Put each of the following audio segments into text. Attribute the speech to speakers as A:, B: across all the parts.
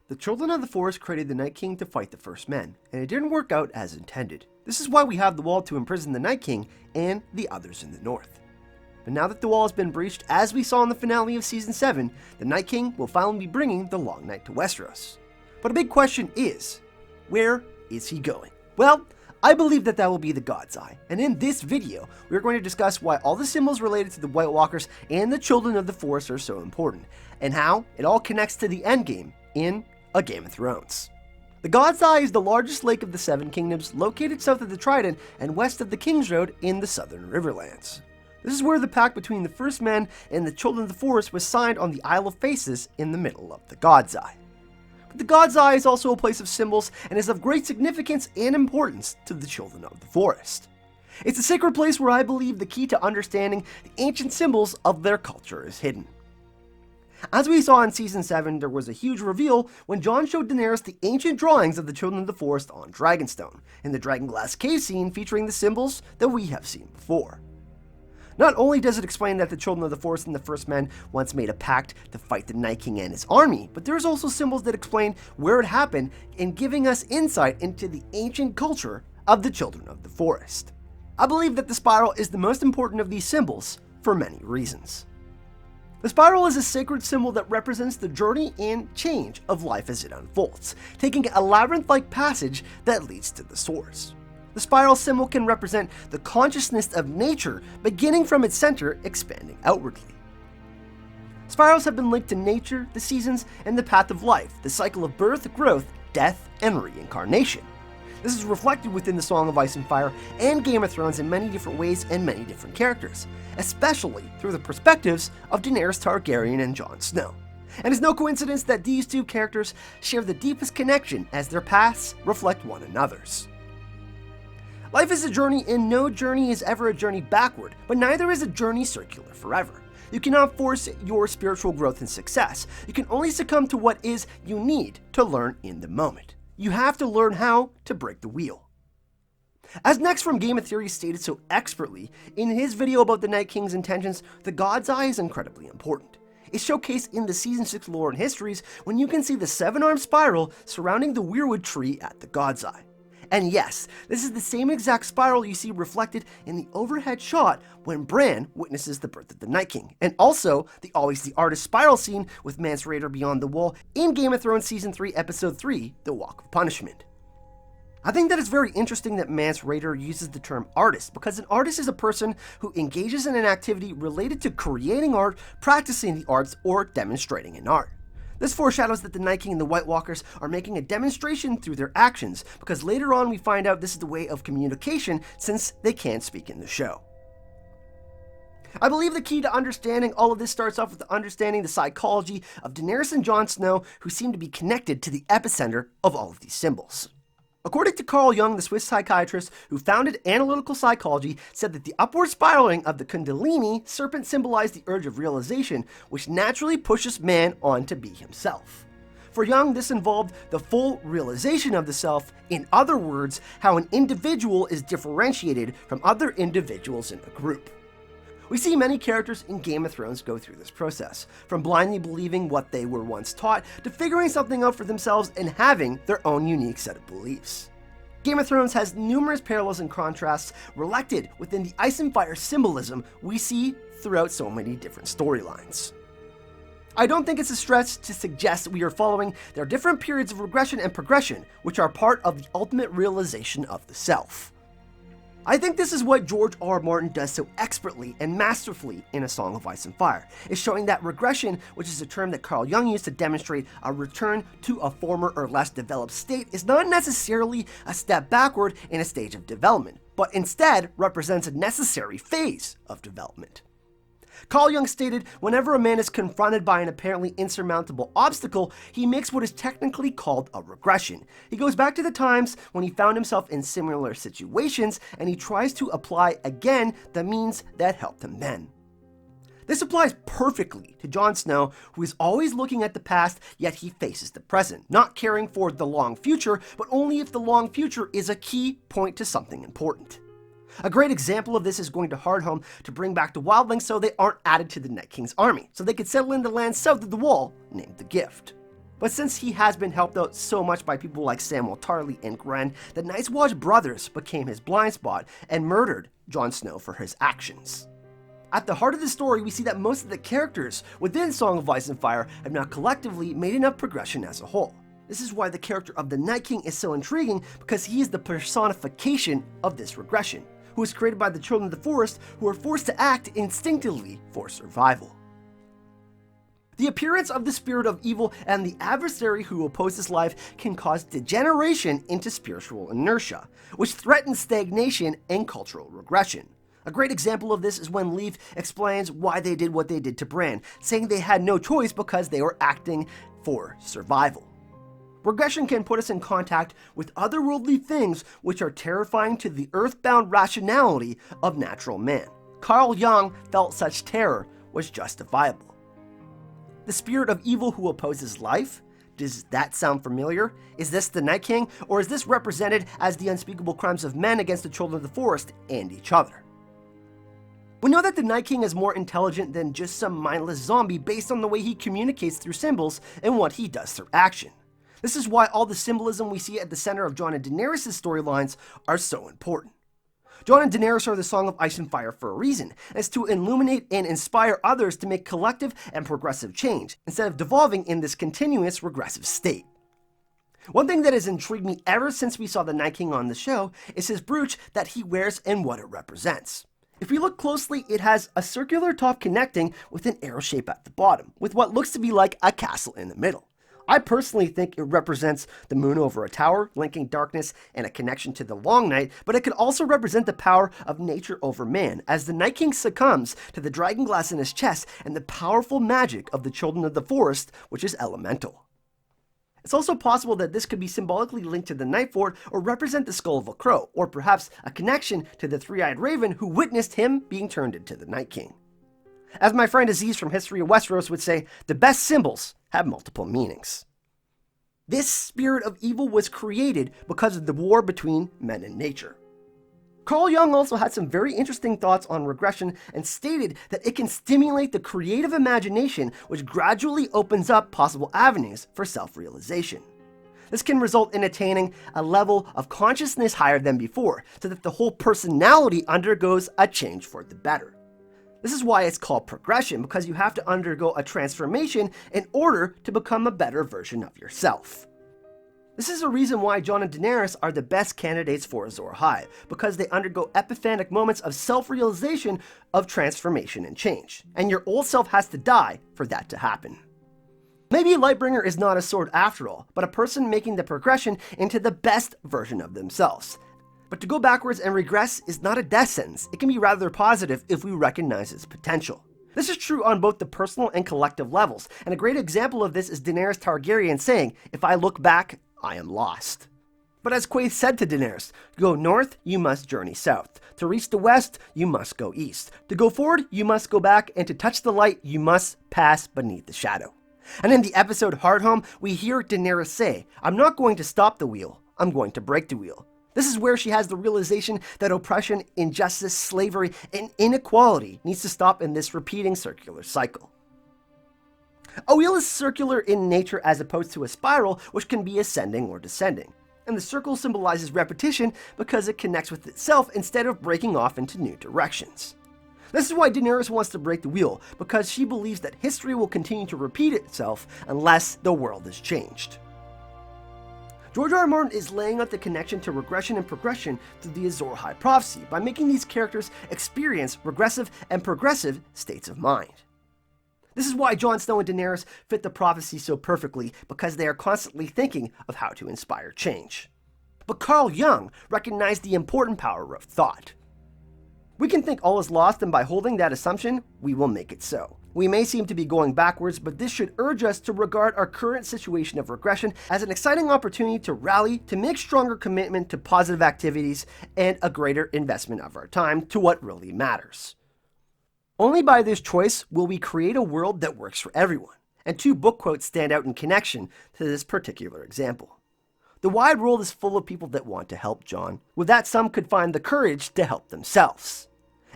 A: The Children of the Forest created the Night King to fight the First Men, and it didn't work out as intended. This is why we have the wall to imprison the Night King and the others in the north. But now that the wall has been breached, as we saw in the finale of Season 7, the Night King will finally be bringing the Long Night to Westeros. But a big question is, where is he going? Well, I believe that will be the God's Eye, and in this video, we are going to discuss why all the symbols related to the White Walkers and the Children of the Forest are so important, and how it all connects to the endgame in A Game of Thrones. The God's Eye is the largest lake of the Seven Kingdoms, located south of the Trident and west of the King's Road in the Southern Riverlands. This is where the pact between the First Men and the Children of the Forest was signed on the Isle of Faces in the middle of the God's Eye. But the God's Eye is also a place of symbols and is of great significance and importance to the Children of the Forest. It's a sacred place where I believe the key to understanding the ancient symbols of their culture is hidden. As we saw in Season 7, there was a huge reveal when Jon showed Daenerys the ancient drawings of the Children of the Forest on Dragonstone, in the Dragonglass cave scene featuring the symbols that we have seen before. Not only does it explain that the Children of the Forest and the First Men once made a pact to fight the Night King and his army, but there's also symbols that explain where it happened and giving us insight into the ancient culture of the Children of the Forest. I believe that the spiral is the most important of these symbols for many reasons. The spiral is a sacred symbol that represents the journey and change of life as it unfolds, taking a labyrinth-like passage that leads to the source. The spiral symbol can represent the consciousness of nature beginning from its center, expanding outwardly. Spirals have been linked to nature, the seasons, and the path of life, the cycle of birth, growth, death, and reincarnation. This is reflected within the Song of Ice and Fire and Game of Thrones in many different ways and many different characters, especially through the perspectives of Daenerys Targaryen and Jon Snow. And it's no coincidence that these two characters share the deepest connection as their paths reflect one another's. Life is a journey, and no journey is ever a journey backward, but neither is a journey circular forever. You cannot force your spiritual growth and success. You can only succumb to what is you need to learn in the moment. You have to learn how to break the wheel. As Next from Game of Theory stated so expertly in his video about the Night King's intentions, the God's Eye is incredibly important. It's showcased in the Season 6 lore and histories when you can see the seven-armed spiral surrounding the weirwood tree at the God's Eye. And yes, this is the same exact spiral you see reflected in the overhead shot when Bran witnesses the birth of the Night King, and also the Always the Artist spiral scene with Mance Rayder beyond the wall in Game of Thrones Season 3, Episode 3, The Walk of Punishment. I think that it's very interesting that Mance Rayder uses the term artist, because an artist is a person who engages in an activity related to creating art, practicing the arts, or demonstrating an art. This foreshadows that the Night King and the White Walkers are making a demonstration through their actions, because later on we find out this is the way of communication since they can't speak in the show. I believe the key to understanding all of this starts off with understanding the psychology of Daenerys and Jon Snow, who seem to be connected to the epicenter of all of these symbols. According to Carl Jung, the Swiss psychiatrist who founded analytical psychology, said that the upward spiraling of the Kundalini serpent symbolized the urge of realization, which naturally pushes man on to be himself. For Jung, this involved the full realization of the self, in other words, how an individual is differentiated from other individuals in a group. We see many characters in Game of Thrones go through this process, from blindly believing what they were once taught to figuring something out for themselves and having their own unique set of beliefs. Game of Thrones has numerous parallels and contrasts reflected within the Ice and Fire symbolism we see throughout so many different storylines. I don't think it's a stretch to suggest we are following their different periods of regression and progression, which are part of the ultimate realization of the self. I think this is what George R. Martin does so expertly and masterfully in A Song of Ice and Fire, is showing that regression, which is a term that Carl Jung used to demonstrate a return to a former or less developed state, is not necessarily a step backward in a stage of development, but instead represents a necessary phase of development. Carl Jung stated, whenever a man is confronted by an apparently insurmountable obstacle, he makes what is technically called a regression. He goes back to the times when he found himself in similar situations, and he tries to apply again the means that helped him then. This applies perfectly to Jon Snow, who is always looking at the past, yet he faces the present, not caring for the long future, but only if the long future is a key point to something important. A great example of this is going to Hardhome to bring back the wildlings so they aren't added to the Night King's army, so they could settle in the land south of the wall, named the Gift. But since he has been helped out so much by people like Samwell Tarly and Gren, the Night's Watch brothers became his blind spot and murdered Jon Snow for his actions. At the heart of the story, we see that most of the characters within Song of Ice and Fire have now collectively made enough progression as a whole. This is why the character of the Night King is so intriguing, because he is the personification of this regression, who was created by the children of the forest who are forced to act instinctively for survival. The appearance of the spirit of evil and the adversary who opposes life can cause degeneration into spiritual inertia, which threatens stagnation and cultural regression. A great example of this is when Leaf explains why they did what they did to Bran, saying they had no choice because they were acting for survival. Regression can put us in contact with otherworldly things which are terrifying to the earthbound rationality of natural man. Carl Jung felt such terror was justifiable. The spirit of evil who opposes life? Does that sound familiar? Is this the Night King, or is this represented as the unspeakable crimes of men against the children of the forest and each other? We know that the Night King is more intelligent than just some mindless zombie based on the way he communicates through symbols and what he does through action. This is why all the symbolism we see at the center of Jon and Daenerys' storylines are so important. Jon and Daenerys are the Song of Ice and Fire for a reason, as to illuminate and inspire others to make collective and progressive change, instead of devolving in this continuous regressive state. One thing that has intrigued me ever since we saw the Night King on the show is his brooch that he wears and what it represents. If we look closely, it has a circular top connecting with an arrow shape at the bottom, with what looks to be like a castle in the middle. I personally think it represents the moon over a tower, linking darkness and a connection to the long night, but it could also represent the power of nature over man, as the Night King succumbs to the dragon glass in his chest and the powerful magic of the children of the forest, which is elemental. It's also possible that this could be symbolically linked to the Night Fort or represent the skull of a crow, or perhaps a connection to the three-eyed raven who witnessed him being turned into the Night King. As my friend Aziz from History of Westeros would say, the best symbols have multiple meanings. This spirit of evil was created because of the war between men and nature. Carl Jung also had some very interesting thoughts on regression and stated that it can stimulate the creative imagination, which gradually opens up possible avenues for self-realization. This can result in attaining a level of consciousness higher than before, so that the whole personality undergoes a change for the better. This is why it's called progression, because you have to undergo a transformation in order to become a better version of yourself. This is a reason why Jon and Daenerys are the best candidates for Azor Ahai, because they undergo epiphanic moments of self-realization of transformation and change, and your old self has to die for that to happen. Maybe Lightbringer is not a sword after all, but a person making the progression into the best version of themselves. But to go backwards and regress is not a death sentence. It can be rather positive if we recognize its potential. This is true on both the personal and collective levels, and a great example of this is Daenerys Targaryen saying, "If I look back, I am lost." But as Quaithe said to Daenerys, to go north, you must journey south. To reach the west, you must go east. To go forward, you must go back, and to touch the light, you must pass beneath the shadow. And in the episode Hardhome, we hear Daenerys say, "I'm not going to stop the wheel, I'm going to break the wheel." This is where she has the realization that oppression, injustice, slavery, and inequality needs to stop in this repeating circular cycle. A wheel is circular in nature as opposed to a spiral, which can be ascending or descending. And the circle symbolizes repetition because it connects with itself instead of breaking off into new directions. This is why Daenerys wants to break the wheel, because she believes that history will continue to repeat itself unless the world is changed. George R. R. Martin is laying out the connection to regression and progression through the Azor Ahai prophecy by making these characters experience regressive and progressive states of mind. This is why Jon Snow and Daenerys fit the prophecy so perfectly, because they are constantly thinking of how to inspire change. But Carl Jung recognized the important power of thought. We can think all is lost, and by holding that assumption, we will make it so. We may seem to be going backwards, but this should urge us to regard our current situation of regression as an exciting opportunity to rally, to make stronger commitment to positive activities, and a greater investment of our time to what really matters. Only by this choice will we create a world that works for everyone, and two book quotes stand out in connection to this particular example. The wide world is full of people that want to help Jon, with that some could find the courage to help themselves.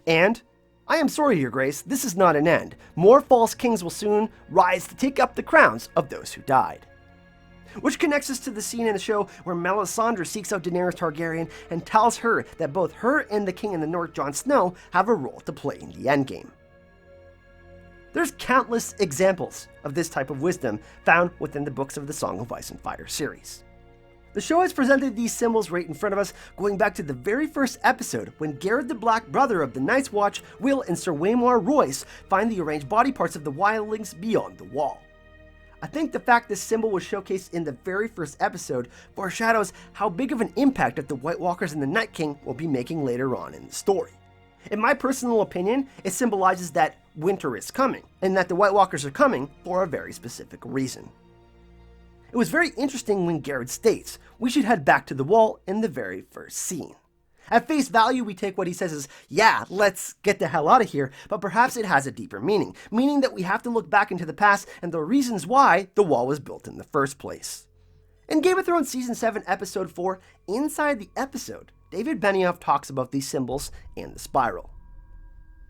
A: And I am sorry, Your Grace, this is not an end. More false kings will soon rise to take up the crowns of those who died. Which connects us to the scene in the show where Melisandre seeks out Daenerys Targaryen and tells her that both her and the King in the North, Jon Snow, have a role to play in the endgame. There's countless examples of this type of wisdom found within the books of the Song of Ice and Fire series. The show has presented these symbols right in front of us, going back to the very first episode when Garrett the Black Brother of the Night's Watch, Will, and Sir Waymar Royce find the arranged body parts of the wildlings beyond the wall. I think the fact this symbol was showcased in the very first episode foreshadows how big of an impact that the White Walkers and the Night King will be making later on in the story. In my personal opinion, it symbolizes that winter is coming, and that the White Walkers are coming for a very specific reason. It was very interesting when Garrett states, "We should head back to the wall" in the very first scene. At face value, we take what he says as, yeah, let's get the hell out of here, but perhaps it has a deeper meaning that we have to look back into the past and the reasons why the wall was built in the first place. In Game of Thrones Season 7, Episode 4, inside the episode, David Benioff talks about these symbols and the spiral.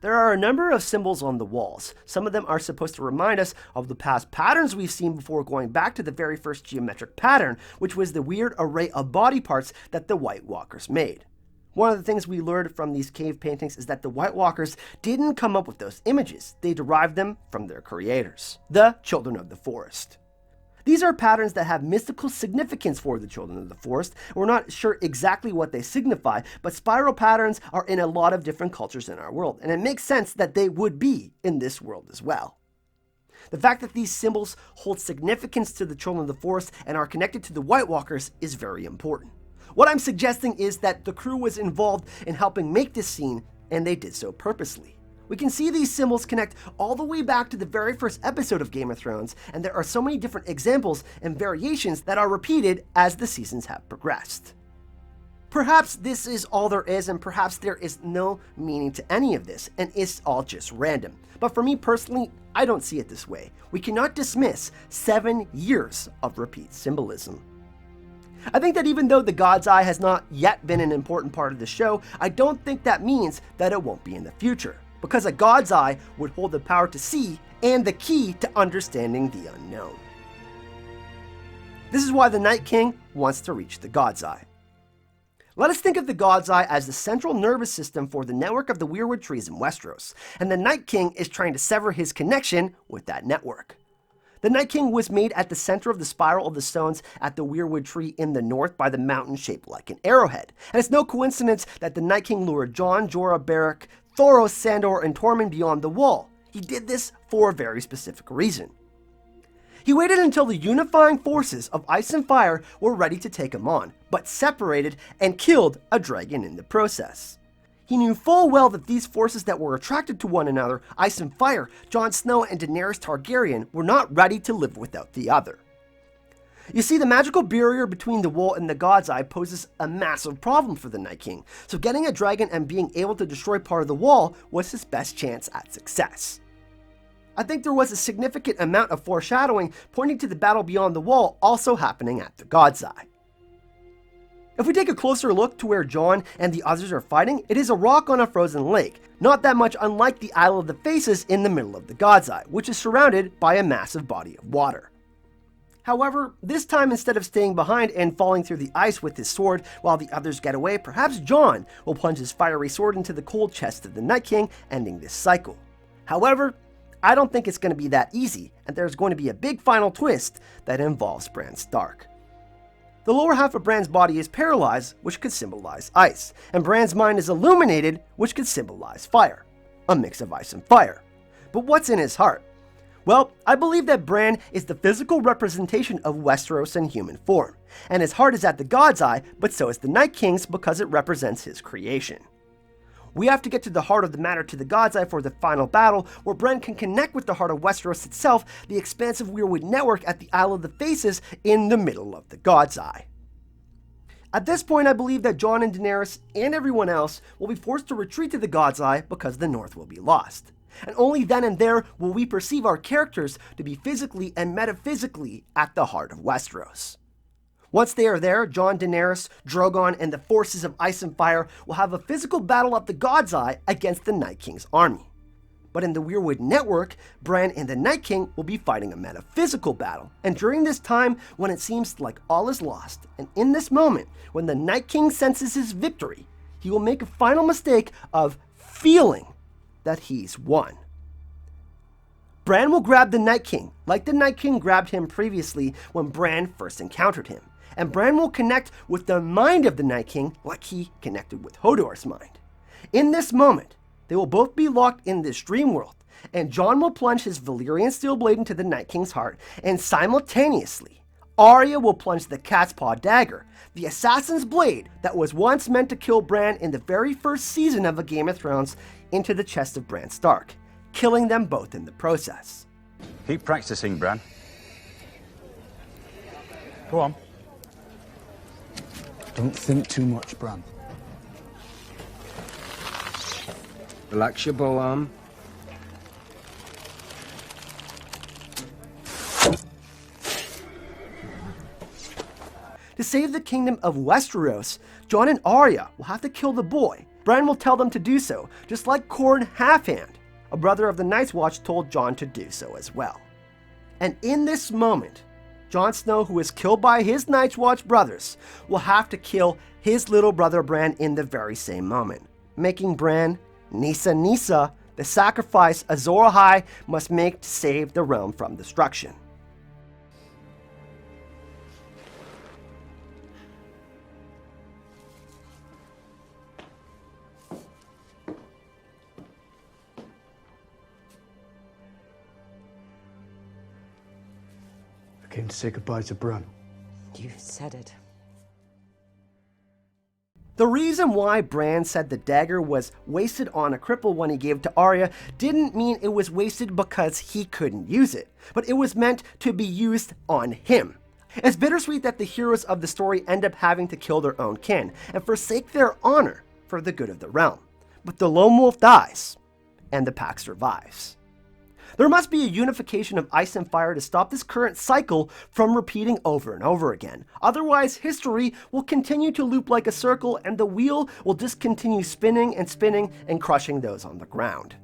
A: There are a number of symbols on the walls. Some of them are supposed to remind us of the past patterns we've seen before going back to the very first geometric pattern, which was the weird array of body parts that the White Walkers made. One of the things we learned from these cave paintings is that the White Walkers didn't come up with those images. They derived them from their creators, the Children of the Forest. These are patterns that have mystical significance for the Children of the Forest. We're not sure exactly what they signify, but spiral patterns are in a lot of different cultures in our world, and it makes sense that they would be in this world as well. The fact that these symbols hold significance to the Children of the Forest and are connected to the White Walkers is very important. What I'm suggesting is that the crew was involved in helping make this scene, and they did so purposely. We can see these symbols connect all the way back to the very first episode of Game of Thrones, and there are so many different examples and variations that are repeated as the seasons have progressed. Perhaps this is all there is, and perhaps there is no meaning to any of this, and it's all just random. But for me personally, I don't see it this way. We cannot dismiss 7 years of repeat symbolism. I think that even though the God's Eye has not yet been an important part of the show, I don't think that means that it won't be in the future, because a God's Eye would hold the power to see and the key to understanding the unknown. This is why the Night King wants to reach the God's Eye. Let us think of the God's Eye as the central nervous system for the network of the Weirwood trees in Westeros, and the Night King is trying to sever his connection with that network. The Night King was made at the center of the spiral of the stones at the Weirwood tree in the north by the mountain shaped like an arrowhead. And it's no coincidence that the Night King lured Jon, Jorah, Beric, Thoros, Sandor, and Tormund beyond the wall. He did this for a very specific reason. He waited until the unifying forces of ice and fire were ready to take him on, but separated and killed a dragon in the process. He knew full well that these forces that were attracted to one another, ice and fire, Jon Snow and Daenerys Targaryen, were not ready to live without the other. You see, the magical barrier between the wall and the God's Eye poses a massive problem for the Night King, so getting a dragon and being able to destroy part of the wall was his best chance at success. I think there was a significant amount of foreshadowing pointing to the battle beyond the wall also happening at the God's Eye. If we take a closer look to where Jon and the others are fighting, it is a rock on a frozen lake, not that much unlike the Isle of the Faces in the middle of the God's Eye, which is surrounded by a massive body of water. However, this time instead of staying behind and falling through the ice with his sword while the others get away, perhaps Jon will plunge his fiery sword into the cold chest of the Night King, ending this cycle. However, I don't think it's going to be that easy, and there's going to be a big final twist that involves Bran Stark. The lower half of Bran's body is paralyzed, which could symbolize ice, and Bran's mind is illuminated, which could symbolize fire. A mix of ice and fire. But what's in his heart? Well, I believe that Bran is the physical representation of Westeros in human form, and his heart is at the God's Eye, but so is the Night King's because it represents his creation. We have to get to the heart of the matter to the God's Eye for the final battle, where Bran can connect with the heart of Westeros itself, the expansive Weirwood network at the Isle of the Faces in the middle of the God's Eye. At this point, I believe that Jon and Daenerys and everyone else will be forced to retreat to the God's Eye because the North will be lost. And only then and there will we perceive our characters to be physically and metaphysically at the heart of Westeros. Once they are there, Jon, Daenerys, Drogon, and the forces of ice and fire will have a physical battle at the God's Eye against the Night King's army. But in the Weirwood Network, Bran and the Night King will be fighting a metaphysical battle. And during this time, when it seems like all is lost, and in this moment, when the Night King senses his victory, he will make a final mistake of feeling that he's won. Bran will grab the Night King, like the Night King grabbed him previously when Bran first encountered him. And Bran will connect with the mind of the Night King like he connected with Hodor's mind. In this moment, they will both be locked in this dream world, and Jon will plunge his Valyrian steel blade into the Night King's heart, and simultaneously, Arya will plunge the cat's paw dagger, the assassin's blade that was once meant to kill Bran in the very first season of A Game of Thrones, into the chest of Bran Stark, killing them both in the process.
B: Keep practicing, Bran. Go on.
C: Don't think too much, Bran.
D: Relax your bull arm.
A: To save the kingdom of Westeros, Jon and Arya will have to kill the boy. Bran will tell them to do so, just like Qhorin Halfhand, a brother of the Night's Watch, told Jon to do so as well. And in this moment, Jon Snow, who was killed by his Night's Watch brothers, will have to kill his little brother Bran in the very same moment, making Bran Nissa, the sacrifice Azor Ahai must make to save the realm from destruction.
C: I came to say goodbye to Bran.
E: You said it.
A: The reason why Bran said the dagger was wasted on a cripple when he gave it to Arya didn't mean it was wasted because he couldn't use it, but it was meant to be used on him. It's bittersweet that the heroes of the story end up having to kill their own kin and forsake their honor for the good of the realm. But the lone wolf dies, and the pack survives. There must be a unification of ice and fire to stop this current cycle from repeating over and over again. Otherwise, history will continue to loop like a circle, and the wheel will just continue spinning and crushing those on the ground.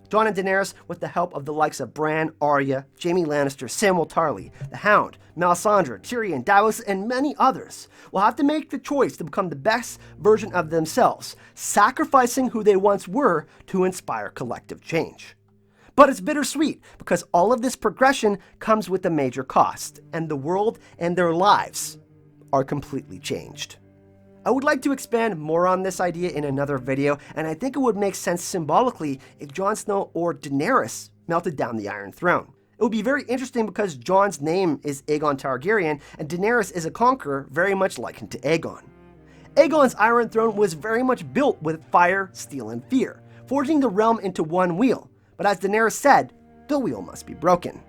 A: Jon and Daenerys, with the help of the likes of Bran, Arya, Jaime Lannister, Samwell Tarly, the Hound, Melisandre, Tyrion, Davos, and many others, will have to make the choice to become the best version of themselves, sacrificing who they once were to inspire collective change. But it's bittersweet because all of this progression comes with a major cost, and the world and their lives are completely changed. I would like to expand more on this idea in another video, and I think it would make sense symbolically if Jon Snow or Daenerys melted down the Iron Throne. It would be very interesting because Jon's name is Aegon Targaryen, and Daenerys is a conqueror very much likened to Aegon. Aegon's Iron Throne was very much built with fire, steel, and fear, forging the realm into one wheel. But as Daenerys said, the wheel must be broken.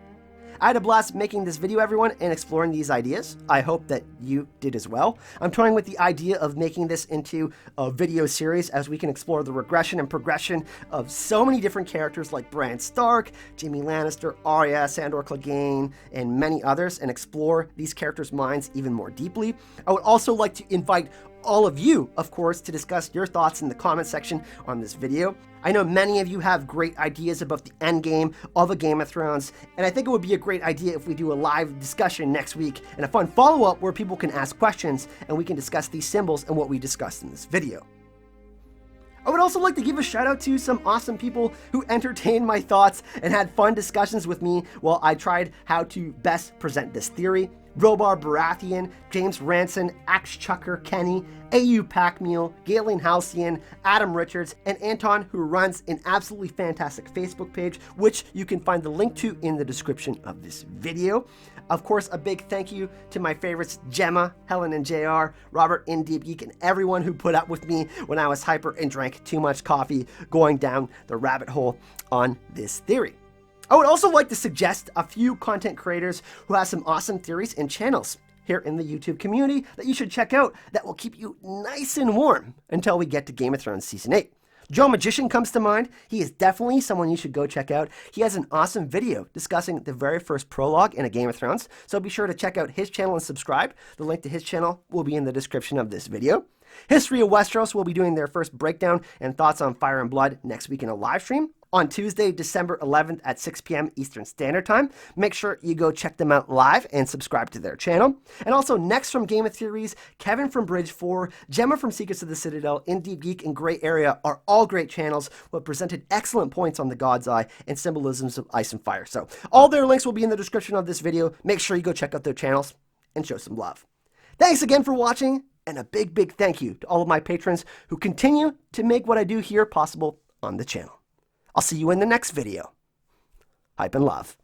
A: I had a blast making this video, everyone, and exploring these ideas. I hope that you did as well. I'm toying with the idea of making this into a video series as we can explore the regression and progression of so many different characters like Bran Stark, Jaime Lannister, Arya, Sandor Clegane, and many others, and explore these characters' minds even more deeply. I would also like to invite all of you, of course, to discuss your thoughts in the comment section on this video. I know many of you have great ideas about the endgame of A Game of Thrones, and I think it would be a great idea if we do a live discussion next week and a fun follow-up where people can ask questions and we can discuss these symbols and what we discussed in this video. I would also like to give a shout out to some awesome people who entertained my thoughts and had fun discussions with me while I tried how to best present this theory. Robar Baratheon, James Ranson, Axe Chucker Kenny, AU Packmeal, Galen Halcyon, Adam Richards, and Anton, who runs an absolutely fantastic Facebook page, which you can find the link to in the description of this video. Of course, a big thank you to my favorites, Gemma, Helen and JR, Robert in Deep Geek, and everyone who put up with me when I was hyper and drank too much coffee going down the rabbit hole on this theory. I would also like to suggest a few content creators who have some awesome theories and channels here in the YouTube community that you should check out that will keep you nice and warm until we get to Game of Thrones Season 8. Joe Magician comes to mind. He is definitely someone you should go check out. He has an awesome video discussing the very first prologue in A Game of Thrones, so be sure to check out his channel and subscribe. The link to his channel will be in the description of this video. History of Westeros will be doing their first breakdown and thoughts on Fire and Blood next week in a live stream. on Tuesday, December 11th at 6 p.m. Eastern Standard Time. Make sure you go check them out live and subscribe to their channel. And also, next from Game of Theories, Kevin from Bridge 4, Gemma from Secrets of the Citadel, and Deep Geek and Gray Area are all great channels who have presented excellent points on the God's Eye and symbolisms of ice and fire. So all their links will be in the description of this video. Make sure you go check out their channels and show some love. Thanks again for watching, and a big, big thank you to all of my patrons who continue to make what I do here possible on the channel. I'll see you in the next video. Hype and love.